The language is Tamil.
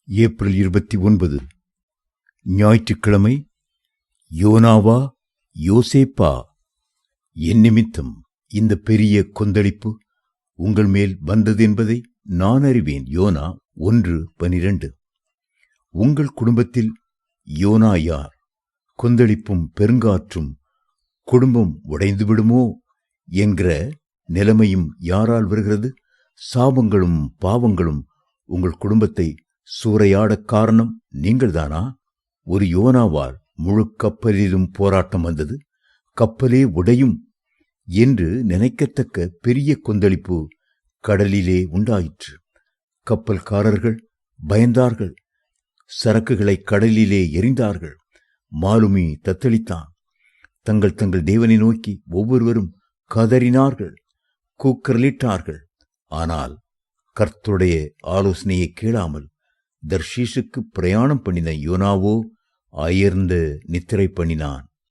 ஏப்ரல் 29 ஞாயிற்றுக்கிழமை. யோனாவா யோசேப்பா, என் நிமித்தம் இந்த பெரிய கொந்தளிப்பு உங்கள் மேல் வந்தது என்பதை நான் அறிவேன். யோனா 1:12. உங்கள் குடும்பத்தில் யோனா யார்? கொந்தளிப்பும் பெருங்காற்றும் குடும்பம் உடைந்து விடுமோ என்கிற நிலைமையும் யாரால் வருகிறது? சாபங்களும் பாவங்களும் உங்கள் குடும்பத்தை சூறையாட காரணம் நீங்கள்தானா? ஒரு யோனாவால் முழு கப்பலிலும் போராட்டம் வந்தது. கப்பலே உடையும் என்று நினைக்கத்தக்க பெரிய கொந்தளிப்பு கடலிலே உண்டாயிற்று. கப்பல்காரர்கள் பயந்தார்கள். சரக்குகளை கடலிலே எறிந்தார்கள். மாலுமி தத்தளித்தான். தங்கள் தேவனை நோக்கி ஒவ்வொருவரும் கதறினார்கள், கூக்குரலிட்டார்கள். ஆனால் கர்த்தருடைய ஆலோசனையை கேளாமல் தர்ஷீஷுக்கு பிரயாணம் பண்ணின யோனாவோ அயர்ந்த நித்திரை பண்ணினான்.